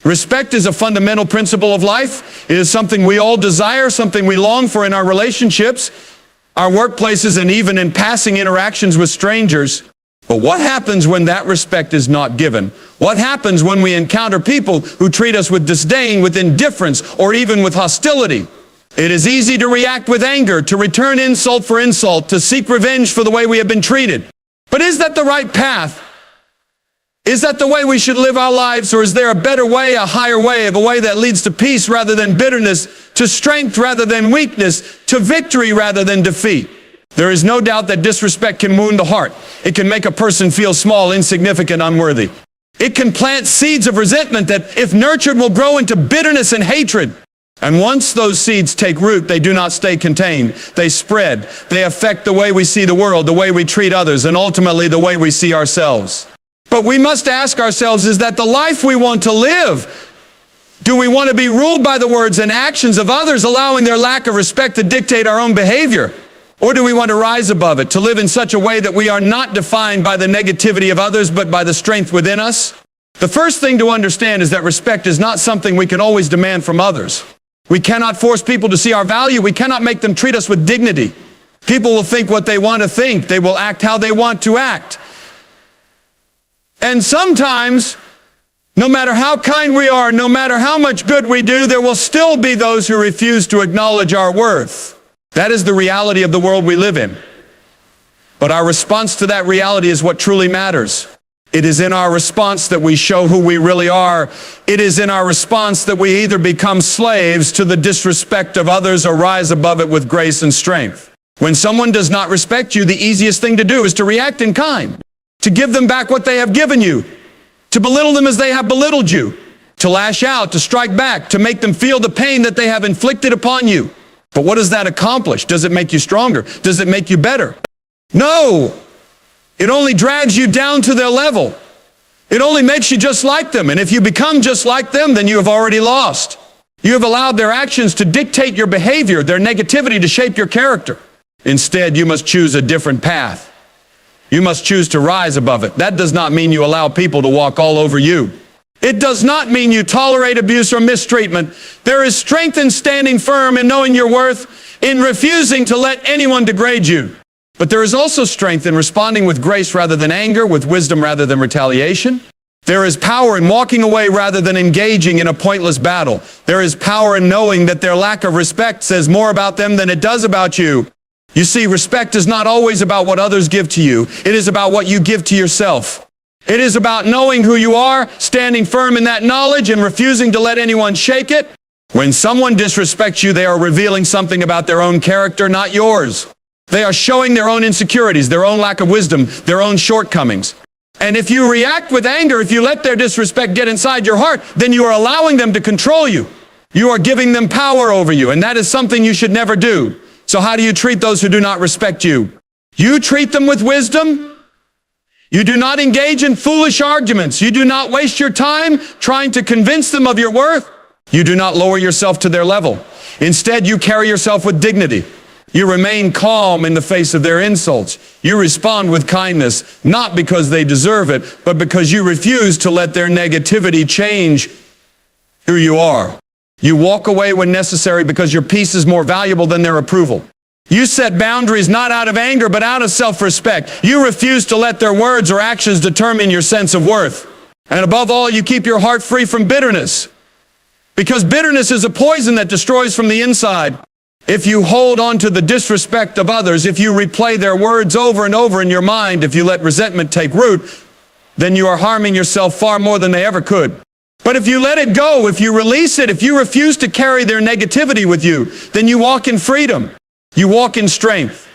Respect is a fundamental principle of life. It is something we all desire, something we long for in our relationships, our workplaces, and even in passing interactions with strangers. But what happens when that respect is not given? What happens when we encounter people who treat us with disdain, with indifference, or even with hostility? It is easy to react with anger, to return insult for insult, to seek revenge for the way we have been treated. But is that the right path? Is that the way we should live our lives, or is there a better way, a higher way, a way that leads to peace rather than bitterness, to strength rather than weakness, to victory rather than defeat? There is no doubt that disrespect can wound the heart. It can make a person feel small, insignificant, unworthy. It can plant seeds of resentment that, if nurtured, will grow into bitterness and hatred. And once those seeds take root, they do not stay contained. They spread. They affect the way we see the world, the way we treat others, and ultimately the way we see ourselves. But we must ask ourselves, is that the life we want to live? Do we want to be ruled by the words and actions of others, allowing their lack of respect to dictate our own behavior? Or do we want to rise above it, to live in such a way that we are not defined by the negativity of others, but by the strength within us? The first thing to understand is that respect is not something we can always demand from others. We cannot force people to see our value. We cannot make them treat us with dignity. People will think what they want to think. They will act how they want to act. And sometimes, no matter how kind we are, no matter how much good we do, there will still be those who refuse to acknowledge our worth. That is the reality of the world we live in. But our response to that reality is what truly matters. It is in our response that we show who we really are. It is in our response that we either become slaves to the disrespect of others or rise above it with grace and strength. When someone does not respect you, the easiest thing to do is to react in kind, to give them back what they have given you, to belittle them as they have belittled you, to lash out, to strike back, to make them feel the pain that they have inflicted upon you. But what does that accomplish? Does it make you stronger? Does it make you better? No! It only drags you down to their level. It only makes you just like them. And if you become just like them, then you have already lost. You have allowed their actions to dictate your behavior, their negativity to shape your character. Instead, you must choose a different path. You must choose to rise above it. That does not mean you allow people to walk all over you. It does not mean you tolerate abuse or mistreatment. There is strength in standing firm and knowing your worth, in refusing to let anyone degrade you. But there is also strength in responding with grace rather than anger, with wisdom rather than retaliation. There is power in walking away rather than engaging in a pointless battle. There is power in knowing that their lack of respect says more about them than it does about you. You see, respect is not always about what others give to you. It is about what you give to yourself. It is about knowing who you are, standing firm in that knowledge, and refusing to let anyone shake it. When someone disrespects you, they are revealing something about their own character, not yours. They are showing their own insecurities, their own lack of wisdom, their own shortcomings. And if you react with anger, if you let their disrespect get inside your heart, then you are allowing them to control you. You are giving them power over you, and that is something you should never do. So how do you treat those who do not respect you? You treat them with wisdom. You do not engage in foolish arguments. You do not waste your time trying to convince them of your worth. You do not lower yourself to their level. Instead, you carry yourself with dignity. You remain calm in the face of their insults. You respond with kindness, not because they deserve it, but because you refuse to let their negativity change who you are. You walk away when necessary because your peace is more valuable than their approval. You set boundaries not out of anger, but out of self-respect. You refuse to let their words or actions determine your sense of worth. And above all, you keep your heart free from bitterness. Because bitterness is a poison that destroys from the inside. If you hold on to the disrespect of others, if you replay their words over and over in your mind, if you let resentment take root, then you are harming yourself far more than they ever could. But if you let it go, if you release it, if you refuse to carry their negativity with you, then you walk in freedom. You walk in strength.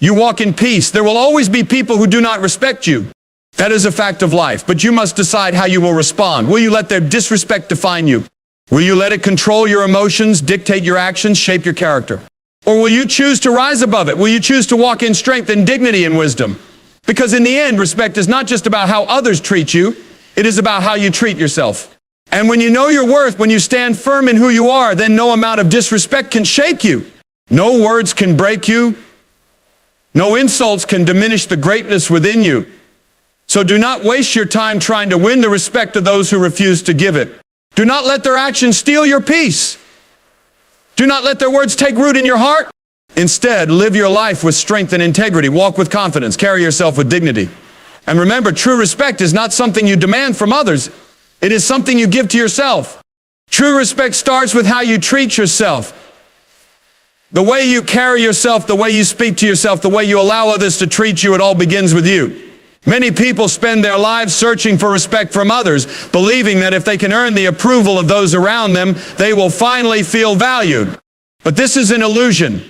You walk in peace. There will always be people who do not respect you. That is a fact of life. But you must decide how you will respond. Will you let their disrespect define you? Will you let it control your emotions, dictate your actions, shape your character? Or will you choose to rise above it? Will you choose to walk in strength and dignity and wisdom? Because in the end, respect is not just about how others treat you. It is about how you treat yourself. And when you know your worth, when you stand firm in who you are, then no amount of disrespect can shake you. No words can break you. No insults can diminish the greatness within you. So do not waste your time trying to win the respect of those who refuse to give it. Do not let their actions steal your peace. Do not let their words take root in your heart. Instead, live your life with strength and integrity. Walk with confidence. Carry yourself with dignity. And remember, true respect is not something you demand from others. It is something you give to yourself. True respect starts with how you treat yourself. The way you carry yourself, the way you speak to yourself, the way you allow others to treat you, it all begins with you. Many people spend their lives searching for respect from others, believing that if they can earn the approval of those around them, they will finally feel valued. But this is an illusion.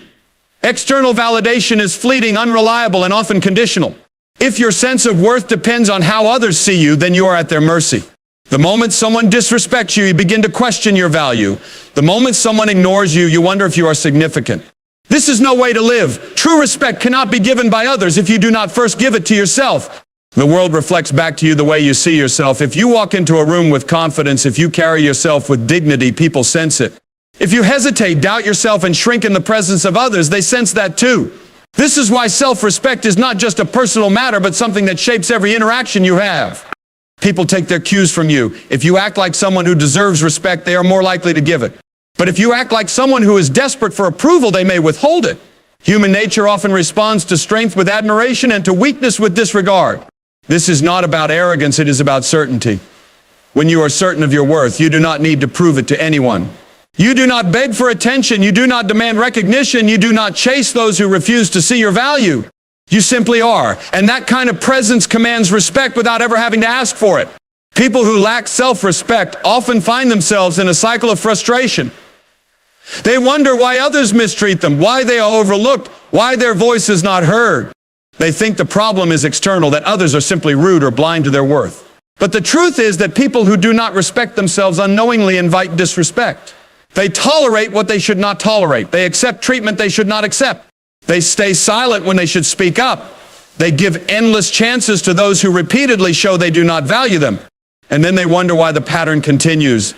External validation is fleeting, unreliable, and often conditional. If your sense of worth depends on how others see you, then you are at their mercy. The moment someone disrespects you, you begin to question your value. The moment someone ignores you, you wonder if you are significant. This is no way to live. True respect cannot be given by others if you do not first give it to yourself. The world reflects back to you the way you see yourself. If you walk into a room with confidence, if you carry yourself with dignity, people sense it. If you hesitate, doubt yourself, and shrink in the presence of others, they sense that too. This is why self-respect is not just a personal matter, but something that shapes every interaction you have. People take their cues from you. If you act like someone who deserves respect, they are more likely to give it. But if you act like someone who is desperate for approval, they may withhold it. Human nature often responds to strength with admiration and to weakness with disregard. This is not about arrogance, it is about certainty. When you are certain of your worth, you do not need to prove it to anyone. You do not beg for attention, you do not demand recognition, you do not chase those who refuse to see your value. You simply are, and that kind of presence commands respect without ever having to ask for it. People who lack self-respect often find themselves in a cycle of frustration. They wonder why others mistreat them, why they are overlooked, why their voice is not heard. They think the problem is external, that others are simply rude or blind to their worth. But the truth is that people who do not respect themselves unknowingly invite disrespect. They tolerate what they should not tolerate. They accept treatment they should not accept. They stay silent when they should speak up. They give endless chances to those who repeatedly show they do not value them. And then they wonder why the pattern continues.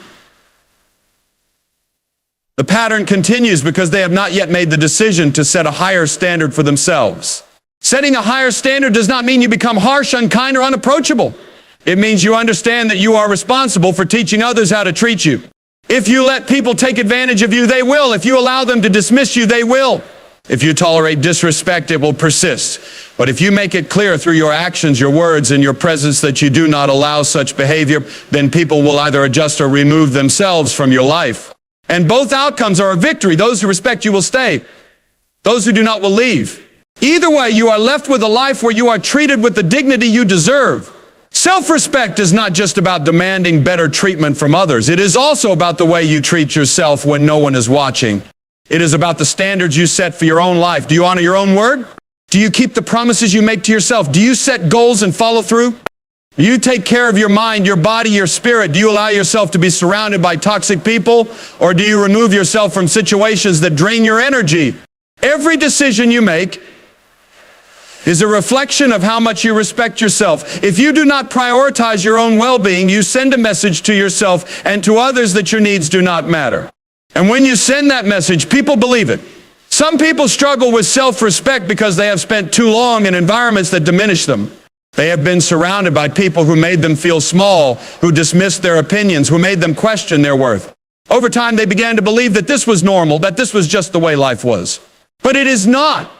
The pattern continues because they have not yet made the decision to set a higher standard for themselves. Setting a higher standard does not mean you become harsh, unkind, or unapproachable. It means you understand that you are responsible for teaching others how to treat you. If you let people take advantage of you, they will. If you allow them to dismiss you, they will. If you tolerate disrespect, it will persist. But if you make it clear through your actions, your words, and your presence that you do not allow such behavior, then people will either adjust or remove themselves from your life. And both outcomes are a victory. Those who respect you will stay. Those who do not will leave. Either way, you are left with a life where you are treated with the dignity you deserve. Self-respect is not just about demanding better treatment from others. It is also about the way you treat yourself when no one is watching. It is about the standards you set for your own life. Do you honor your own word? Do you keep the promises you make to yourself? Do you set goals and follow through? Do you take care of your mind, your body, your spirit? Do you allow yourself to be surrounded by toxic people? Or do you remove yourself from situations that drain your energy? Every decision you make is a reflection of how much you respect yourself. If you do not prioritize your own well-being, you send a message to yourself and to others that your needs do not matter. And when you send that message, people believe it. Some people struggle with self-respect because they have spent too long in environments that diminish them. They have been surrounded by people who made them feel small, who dismissed their opinions, who made them question their worth. Over time, they began to believe that this was normal, that this was just the way life was. But it is not.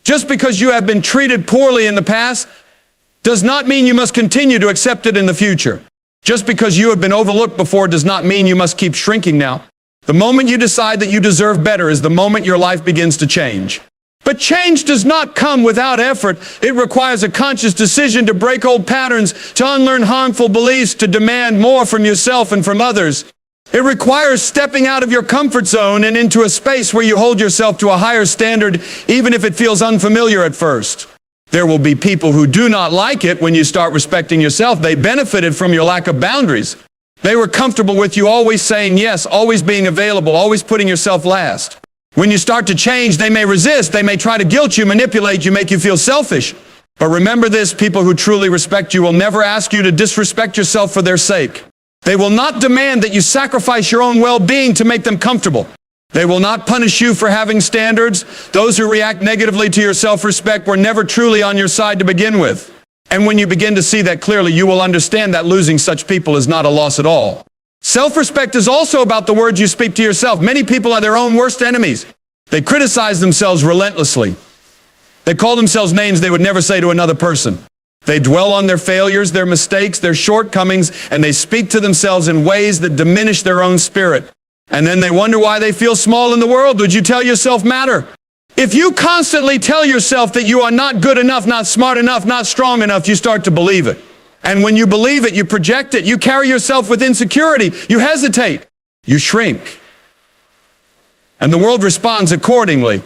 Just because you have been treated poorly in the past does not mean you must continue to accept it in the future. Just because you have been overlooked before does not mean you must keep shrinking now. The moment you decide that you deserve better is the moment your life begins to change. But change does not come without effort. It requires a conscious decision to break old patterns, to unlearn harmful beliefs, to demand more from yourself and from others. It requires stepping out of your comfort zone and into a space where you hold yourself to a higher standard, even if it feels unfamiliar at first. There will be people who do not like it when you start respecting yourself. They benefited from your lack of boundaries. They were comfortable with you always saying yes, always being available, always putting yourself last. When you start to change, they may resist. They may try to guilt you, manipulate you, make you feel selfish. But remember this, people who truly respect you will never ask you to disrespect yourself for their sake. They will not demand that you sacrifice your own well-being to make them comfortable. They will not punish you for having standards. Those who react negatively to your self-respect were never truly on your side to begin with. And when you begin to see that clearly, you will understand that losing such people is not a loss at all. Self-respect is also about the words you speak to yourself. Many people are their own worst enemies. They criticize themselves relentlessly. They call themselves names they would never say to another person. They dwell on their failures, their mistakes, their shortcomings, and they speak to themselves in ways that diminish their own spirit. And then they wonder why they feel small in the world. Would you tell yourself matter? If you constantly tell yourself that you are not good enough, not smart enough, not strong enough, you start to believe it. And when you believe it, you project it. You carry yourself with insecurity. You hesitate. You shrink. And the world responds accordingly.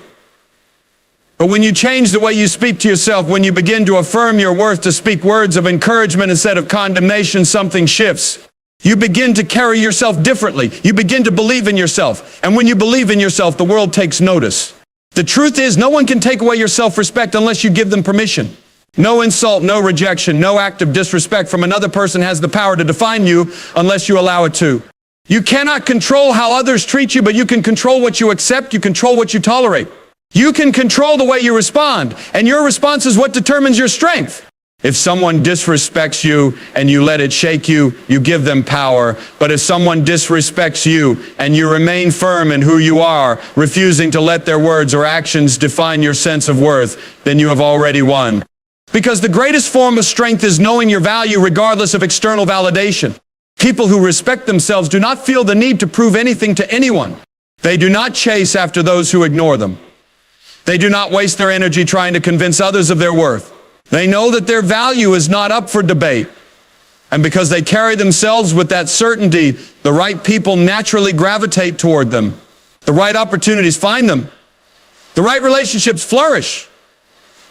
But when you change the way you speak to yourself, when you begin to affirm your worth, to speak words of encouragement instead of condemnation, something shifts. You begin to carry yourself differently. You begin to believe in yourself. And when you believe in yourself, the world takes notice. The truth is, no one can take away your self-respect unless you give them permission. No insult, no rejection, no act of disrespect from another person has the power to define you unless you allow it to. You cannot control how others treat you, but you can control what you accept. You control what you tolerate. You can control the way you respond, and your response is what determines your strength. If someone disrespects you and you let it shake you, you give them power. But if someone disrespects you and you remain firm in who you are, refusing to let their words or actions define your sense of worth, then you have already won. Because the greatest form of strength is knowing your value regardless of external validation. People who respect themselves do not feel the need to prove anything to anyone. They do not chase after those who ignore them. They do not waste their energy trying to convince others of their worth. They know that their value is not up for debate. And because they carry themselves with that certainty, the right people naturally gravitate toward them. The right opportunities find them. The right relationships flourish.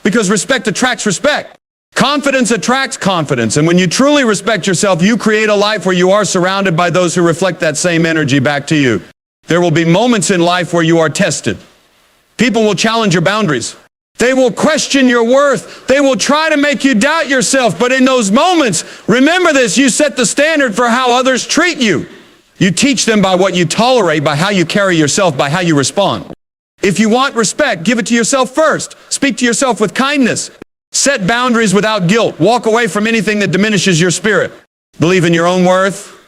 Because respect attracts respect. Confidence attracts confidence. And when you truly respect yourself, you create a life where you are surrounded by those who reflect that same energy back to you. There will be moments in life where you are tested. People will challenge your boundaries. They will question your worth. They will try to make you doubt yourself. But in those moments, remember this, you set the standard for how others treat you. You teach them by what you tolerate, by how you carry yourself, by how you respond. If you want respect, give it to yourself first. Speak to yourself with kindness. Set boundaries without guilt. Walk away from anything that diminishes your spirit. Believe in your own worth,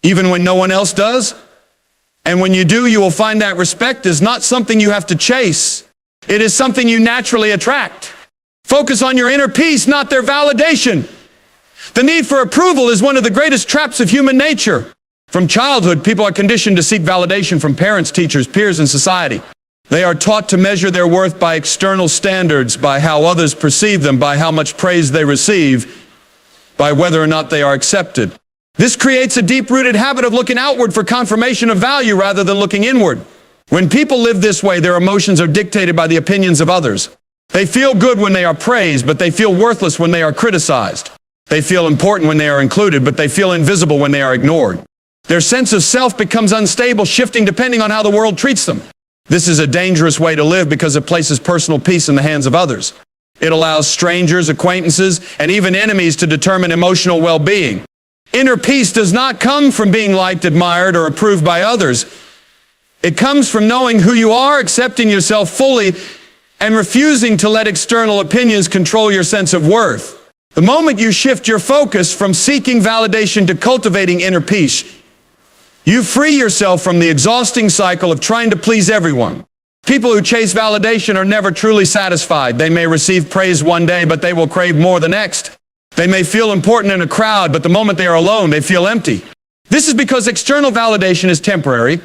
even when no one else does. And when you do, you will find that respect is not something you have to chase. It is something you naturally attract. Focus on your inner peace, not their validation. The need for approval is one of the greatest traps of human nature. From childhood, people are conditioned to seek validation from parents, teachers, peers, and society. They are taught to measure their worth by external standards, by how others perceive them, by how much praise they receive, by whether or not they are accepted. This creates a deep-rooted habit of looking outward for confirmation of value rather than looking inward. When people live this way, their emotions are dictated by the opinions of others. They feel good when they are praised, but they feel worthless when they are criticized. They feel important when they are included, but they feel invisible when they are ignored. Their sense of self becomes unstable, shifting depending on how the world treats them. This is a dangerous way to live because it places personal peace in the hands of others. It allows strangers, acquaintances, and even enemies to determine emotional well-being. Inner peace does not come from being liked, admired, or approved by others. It comes from knowing who you are, accepting yourself fully, and refusing to let external opinions control your sense of worth. The moment you shift your focus from seeking validation to cultivating inner peace, you free yourself from the exhausting cycle of trying to please everyone. People who chase validation are never truly satisfied. They may receive praise one day, but they will crave more the next. They may feel important in a crowd, but the moment they are alone, they feel empty. This is because external validation is temporary.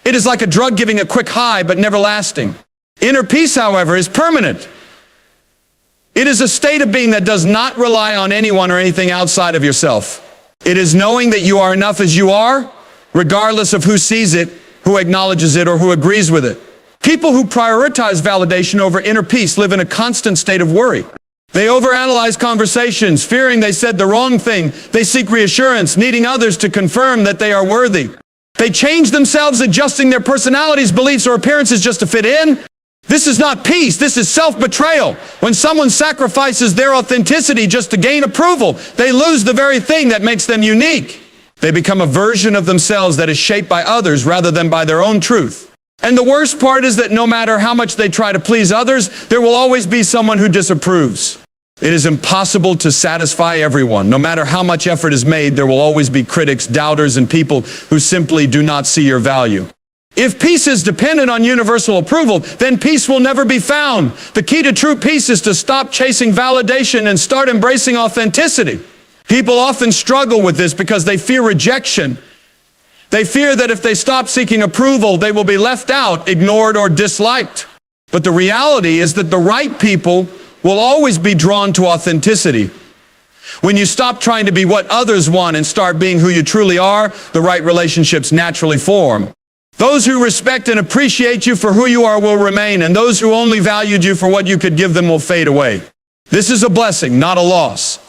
It is like a drug giving a quick high, but never lasting. Inner peace, however, is permanent. It is a state of being that does not rely on anyone or anything outside of yourself. It is knowing that you are enough as you are, regardless of who sees it, who acknowledges it, or who agrees with it. People who prioritize validation over inner peace live in a constant state of worry. They overanalyze conversations, fearing they said the wrong thing. They seek reassurance, needing others to confirm that they are worthy. They change themselves, adjusting their personalities, beliefs, or appearances just to fit in. This is not peace. This is self-betrayal. When someone sacrifices their authenticity just to gain approval, they lose the very thing that makes them unique. They become a version of themselves that is shaped by others rather than by their own truth. And the worst part is that no matter how much they try to please others, there will always be someone who disapproves. It is impossible to satisfy everyone. No matter how much effort is made, there will always be critics, doubters, and people who simply do not see your value. If peace is dependent on universal approval, then peace will never be found. The key to true peace is to stop chasing validation and start embracing authenticity. People often struggle with this because they fear rejection. They fear that if they stop seeking approval, they will be left out, ignored, or disliked. But the reality is that the right people will always be drawn to authenticity. When you stop trying to be what others want and start being who you truly are, the right relationships naturally form. Those who respect and appreciate you for who you are will remain, and those who only valued you for what you could give them will fade away. This is a blessing, not a loss.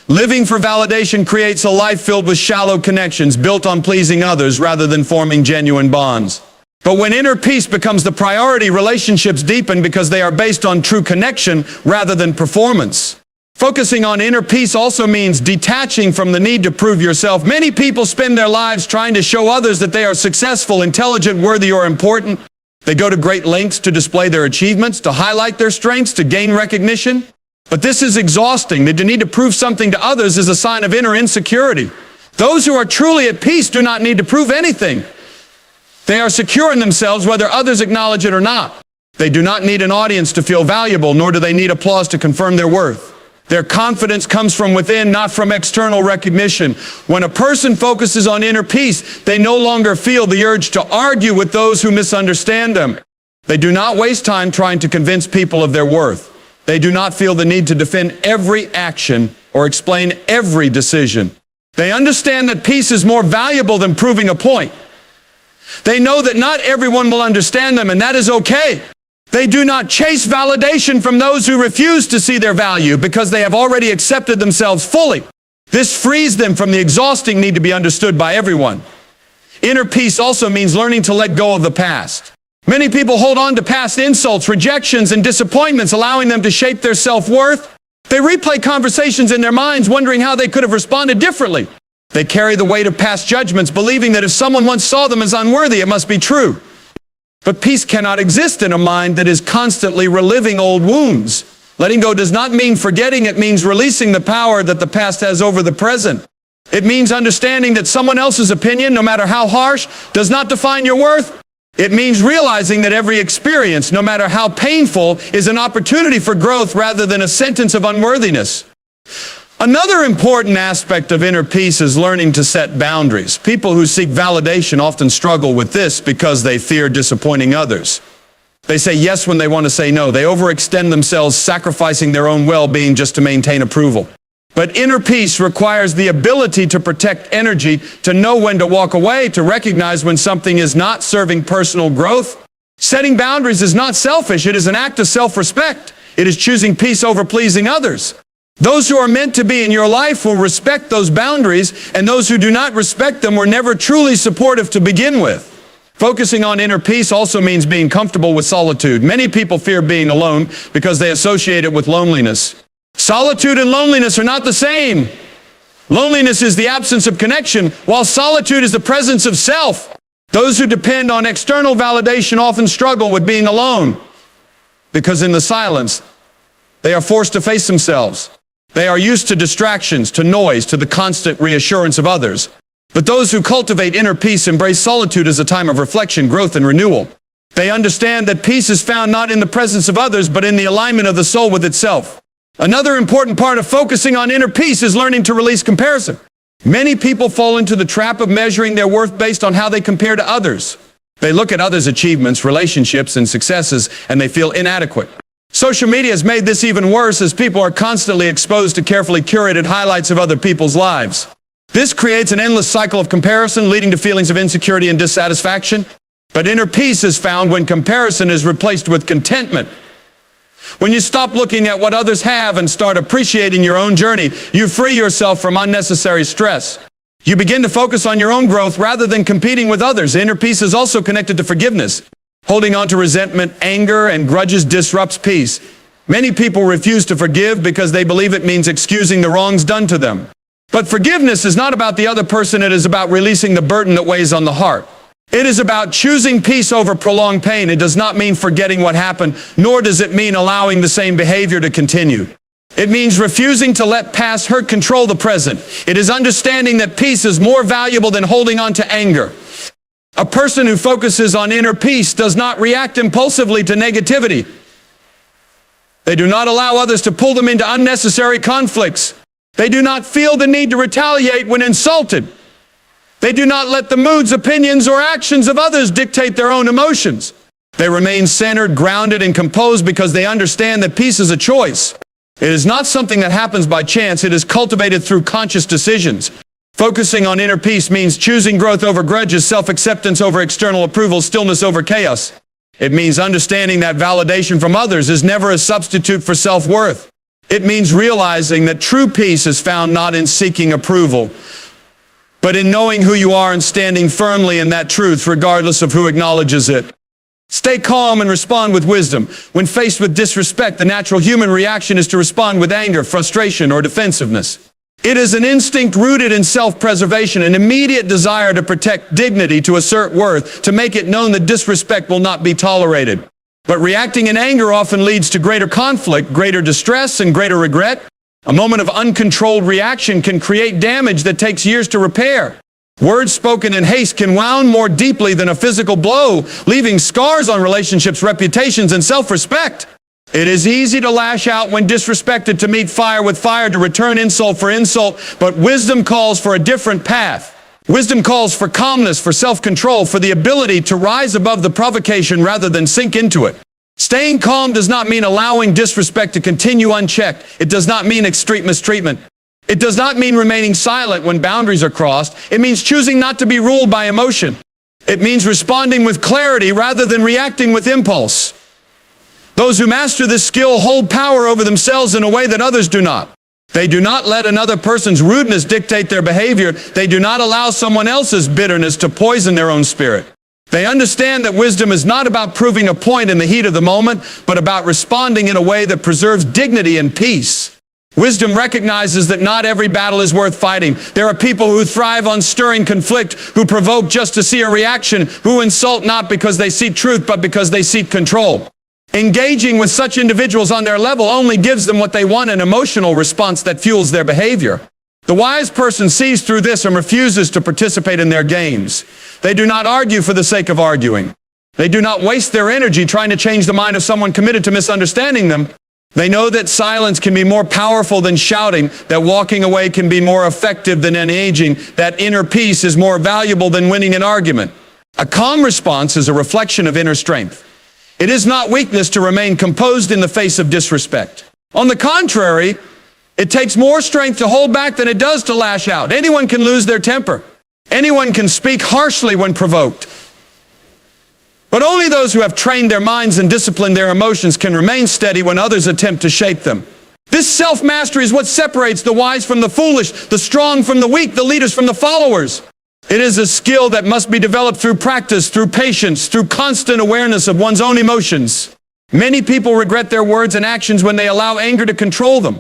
Living for validation creates a life filled with shallow connections built on pleasing others rather than forming genuine bonds. But when inner peace becomes the priority, relationships deepen because they are based on true connection rather than performance. Focusing on inner peace also means detaching from the need to prove yourself. Many people spend their lives trying to show others that they are successful, intelligent, worthy, or important. They go to great lengths to display their achievements, to highlight their strengths, to gain recognition. But this is exhausting. The need to prove something to others is a sign of inner insecurity. Those who are truly at peace do not need to prove anything. They are secure in themselves whether others acknowledge it or not. They do not need an audience to feel valuable, nor do they need applause to confirm their worth. Their confidence comes from within, not from external recognition. When a person focuses on inner peace, they no longer feel the urge to argue with those who misunderstand them. They do not waste time trying to convince people of their worth. They do not feel the need to defend every action or explain every decision. They understand that peace is more valuable than proving a point. They know that not everyone will understand them, and that is okay. They do not chase validation from those who refuse to see their value because they have already accepted themselves fully. This frees them from the exhausting need to be understood by everyone. Inner peace also means learning to let go of the past. Many people hold on to past insults, rejections, and disappointments, allowing them to shape their self-worth. They replay conversations in their minds, wondering how they could have responded differently. They carry the weight of past judgments, believing that if someone once saw them as unworthy, it must be true. But peace cannot exist in a mind that is constantly reliving old wounds. Letting go does not mean forgetting. It means releasing the power that the past has over the present. It means understanding that someone else's opinion, no matter how harsh, does not define your worth. It means realizing that every experience, no matter how painful, is an opportunity for growth rather than a sentence of unworthiness. Another important aspect of inner peace is learning to set boundaries. People who seek validation often struggle with this because they fear disappointing others. They say yes when they want to say no. They overextend themselves, sacrificing their own well-being just to maintain approval. But inner peace requires the ability to protect energy, to know when to walk away, to recognize when something is not serving personal growth. Setting boundaries is not selfish. It is an act of self-respect. It is choosing peace over pleasing others. Those who are meant to be in your life will respect those boundaries, and those who do not respect them were never truly supportive to begin with. Focusing on inner peace also means being comfortable with solitude. Many people fear being alone because they associate it with loneliness. Solitude and loneliness are not the same. Loneliness is the absence of connection, while solitude is the presence of self. Those who depend on external validation often struggle with being alone because in the silence, they are forced to face themselves. They are used to distractions, to noise, to the constant reassurance of others. But those who cultivate inner peace embrace solitude as a time of reflection, growth, and renewal. They understand that peace is found not in the presence of others, but in the alignment of the soul with itself. Another important part of focusing on inner peace is learning to release comparison. Many people fall into the trap of measuring their worth based on how they compare to others. They look at others' achievements, relationships, and successes, and they feel inadequate. Social media has made this even worse as people are constantly exposed to carefully curated highlights of other people's lives. This creates an endless cycle of comparison, leading to feelings of insecurity and dissatisfaction. But inner peace is found when comparison is replaced with contentment. When you stop looking at what others have and start appreciating your own journey, you free yourself from unnecessary stress. You begin to focus on your own growth rather than competing with others. Inner peace is also connected to forgiveness. Holding on to resentment, anger, and grudges disrupts peace. Many people refuse to forgive because they believe it means excusing the wrongs done to them. But forgiveness is not about the other person. It is about releasing the burden that weighs on the heart. It is about choosing peace over prolonged pain. It does not mean forgetting what happened, nor does it mean allowing the same behavior to continue. It means refusing to let past hurt control the present. It is understanding that peace is more valuable than holding on to anger. A person who focuses on inner peace does not react impulsively to negativity. They do not allow others to pull them into unnecessary conflicts. They do not feel the need to retaliate when insulted. They do not let the moods, opinions, or actions of others dictate their own emotions. They remain centered, grounded, and composed because they understand that peace is a choice. It is not something that happens by chance. It is cultivated through conscious decisions. Focusing on inner peace means choosing growth over grudges, self-acceptance over external approval, stillness over chaos. It means understanding that validation from others is never a substitute for self-worth. It means realizing that true peace is found not in seeking approval, but in knowing who you are and standing firmly in that truth regardless of who acknowledges it. Stay calm and respond with wisdom. When faced with disrespect, the natural human reaction is to respond with anger, frustration, or defensiveness. It is an instinct rooted in self-preservation, an immediate desire to protect dignity, to assert worth, to make it known that disrespect will not be tolerated. But reacting in anger often leads to greater conflict, greater distress, and greater regret. A moment of uncontrolled reaction can create damage that takes years to repair. Words spoken in haste can wound more deeply than a physical blow, leaving scars on relationships, reputations, and self-respect. It is easy to lash out when disrespected, to meet fire with fire, to return insult for insult, but wisdom calls for a different path. Wisdom calls for calmness, for self-control, for the ability to rise above the provocation rather than sink into it. Staying calm does not mean allowing disrespect to continue unchecked. It does not mean extreme mistreatment. It does not mean remaining silent when boundaries are crossed. It means choosing not to be ruled by emotion. It means responding with clarity rather than reacting with impulse. Those who master this skill hold power over themselves in a way that others do not. They do not let another person's rudeness dictate their behavior. They do not allow someone else's bitterness to poison their own spirit. They understand that wisdom is not about proving a point in the heat of the moment, but about responding in a way that preserves dignity and peace. Wisdom recognizes that not every battle is worth fighting. There are people who thrive on stirring conflict, who provoke just to see a reaction, who insult not because they seek truth, but because they seek control. Engaging with such individuals on their level only gives them what they want, an emotional response that fuels their behavior. The wise person sees through this and refuses to participate in their games. They do not argue for the sake of arguing. They do not waste their energy trying to change the mind of someone committed to misunderstanding them. They know that silence can be more powerful than shouting, that walking away can be more effective than engaging, that inner peace is more valuable than winning an argument. A calm response is a reflection of inner strength. It is not weakness to remain composed in the face of disrespect. On the contrary, it takes more strength to hold back than it does to lash out. Anyone can lose their temper. Anyone can speak harshly when provoked. But only those who have trained their minds and disciplined their emotions can remain steady when others attempt to shape them. This self-mastery is what separates the wise from the foolish, the strong from the weak, the leaders from the followers. It is a skill that must be developed through practice, through patience, through constant awareness of one's own emotions. Many people regret their words and actions when they allow anger to control them.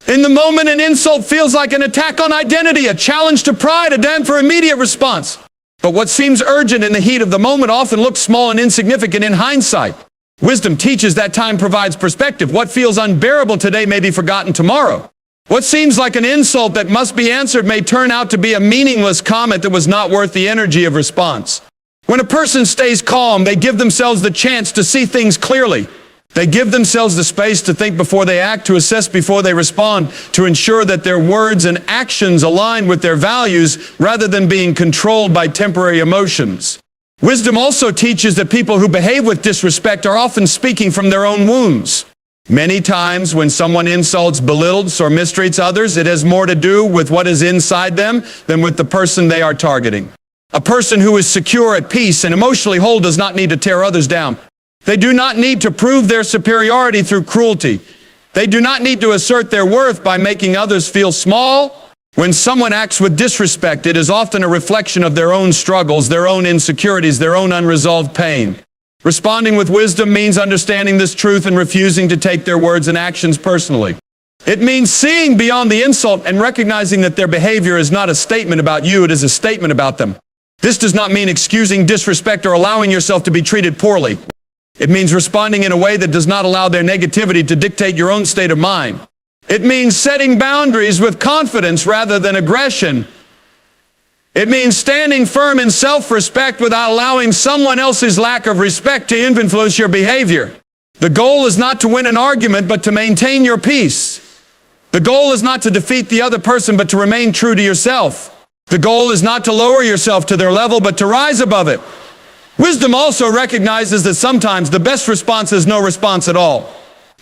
In the moment, an insult feels like an attack on identity, a challenge to pride, a demand for immediate response. But what seems urgent in the heat of the moment often looks small and insignificant in hindsight. Wisdom teaches that time provides perspective. What feels unbearable today may be forgotten tomorrow. What seems like an insult that must be answered may turn out to be a meaningless comment that was not worth the energy of response. When a person stays calm, they give themselves the chance to see things clearly. They give themselves the space to think before they act, to assess before they respond, to ensure that their words and actions align with their values rather than being controlled by temporary emotions. Wisdom also teaches that people who behave with disrespect are often speaking from their own wounds. Many times when someone insults, belittles, or mistreats others, it has more to do with what is inside them than with the person they are targeting. A person who is secure, at peace, and emotionally whole does not need to tear others down. They do not need to prove their superiority through cruelty. They do not need to assert their worth by making others feel small. When someone acts with disrespect, it is often a reflection of their own struggles, their own insecurities, their own unresolved pain. Responding with wisdom means understanding this truth and refusing to take their words and actions personally. It means seeing beyond the insult and recognizing that their behavior is not a statement about you, it is a statement about them. This does not mean excusing disrespect or allowing yourself to be treated poorly. It means responding in a way that does not allow their negativity to dictate your own state of mind. It means setting boundaries with confidence rather than aggression. It means standing firm in self-respect without allowing someone else's lack of respect to influence your behavior. The goal is not to win an argument, but to maintain your peace. The goal is not to defeat the other person, but to remain true to yourself. The goal is not to lower yourself to their level, but to rise above it. Wisdom also recognizes that sometimes the best response is no response at all.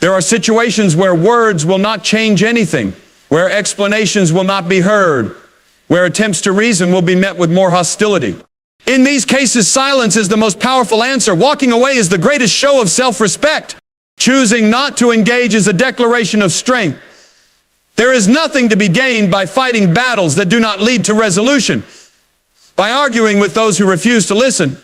There are situations where words will not change anything, where explanations will not be heard, where attempts to reason will be met with more hostility. In these cases, silence is the most powerful answer. Walking away is the greatest show of self-respect. Choosing not to engage is a declaration of strength. There is nothing to be gained by fighting battles that do not lead to resolution, by arguing with those who refuse to listen,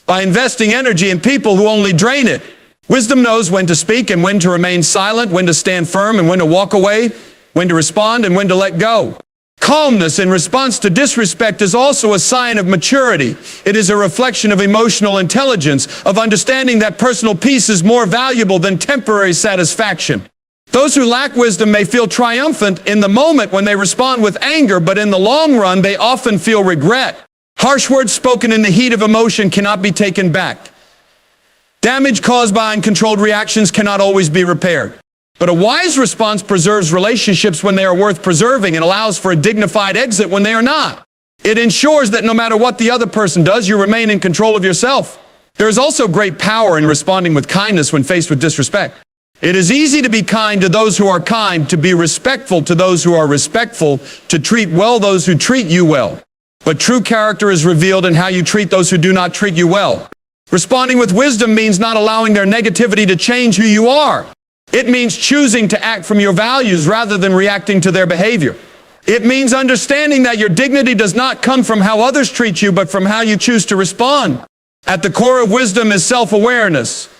by investing energy in people who only drain it. Wisdom knows when to speak and when to remain silent, when to stand firm and when to walk away, when to respond and when to let go. Calmness in response to disrespect is also a sign of maturity. It is a reflection of emotional intelligence, of understanding that personal peace is more valuable than temporary satisfaction. Those who lack wisdom may feel triumphant in the moment when they respond with anger, but in the long run, they often feel regret. Harsh words spoken in the heat of emotion cannot be taken back. Damage caused by uncontrolled reactions cannot always be repaired. But a wise response preserves relationships when they are worth preserving and allows for a dignified exit when they are not. It ensures that no matter what the other person does, you remain in control of yourself. There is also great power in responding with kindness when faced with disrespect. It is easy to be kind to those who are kind, to be respectful to those who are respectful, to treat well those who treat you well. But true character is revealed in how you treat those who do not treat you well. Responding with wisdom means not allowing their negativity to change who you are. It means choosing to act from your values rather than reacting to their behavior. It means understanding that your dignity does not come from how others treat you, but from how you choose to respond. At the core of wisdom is self-awareness.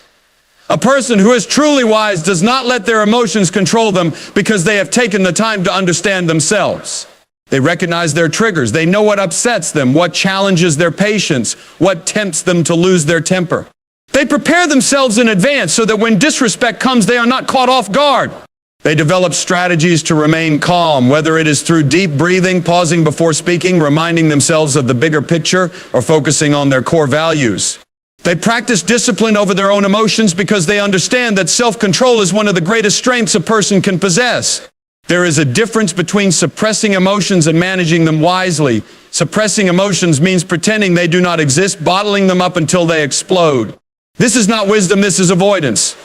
A person who is truly wise does not let their emotions control them because they have taken the time to understand themselves. They recognize their triggers. They know what upsets them, what challenges their patience, what tempts them to lose their temper. They prepare themselves in advance so that when disrespect comes, they are not caught off guard. They develop strategies to remain calm, whether it is through deep breathing, pausing before speaking, reminding themselves of the bigger picture, or focusing on their core values. They practice discipline over their own emotions because they understand that self-control is one of the greatest strengths a person can possess. There is a difference between suppressing emotions and managing them wisely. Suppressing emotions means pretending they do not exist, bottling them up until they explode. This is not wisdom, this is avoidance.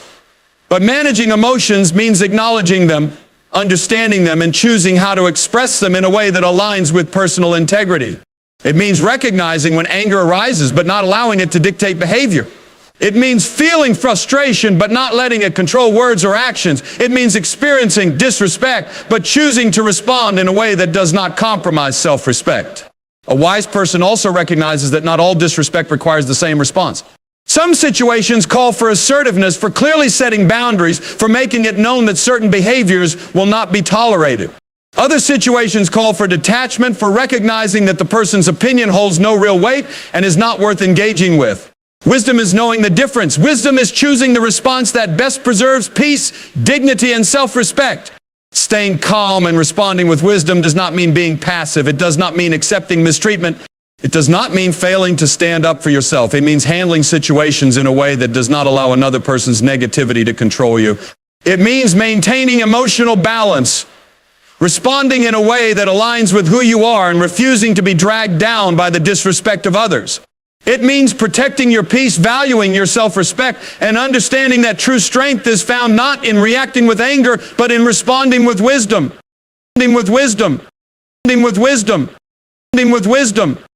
But managing emotions means acknowledging them, understanding them, and choosing how to express them in a way that aligns with personal integrity. It means recognizing when anger arises, but not allowing it to dictate behavior. It means feeling frustration, but not letting it control words or actions. It means experiencing disrespect, but choosing to respond in a way that does not compromise self-respect. A wise person also recognizes that not all disrespect requires the same response. Some situations call for assertiveness, for clearly setting boundaries, for making it known that certain behaviors will not be tolerated. Other situations call for detachment, for recognizing that the person's opinion holds no real weight and is not worth engaging with. Wisdom is knowing the difference. Wisdom is choosing the response that best preserves peace, dignity, and self-respect. Staying calm and responding with wisdom does not mean being passive. It does not mean accepting mistreatment. It does not mean failing to stand up for yourself. It means handling situations in a way that does not allow another person's negativity to control you. It means maintaining emotional balance, responding in a way that aligns with who you are and refusing to be dragged down by the disrespect of others. It means protecting your peace, valuing your self-respect, and understanding that true strength is found not in reacting with anger, but in responding with wisdom. With wisdom. With wisdom. With wisdom.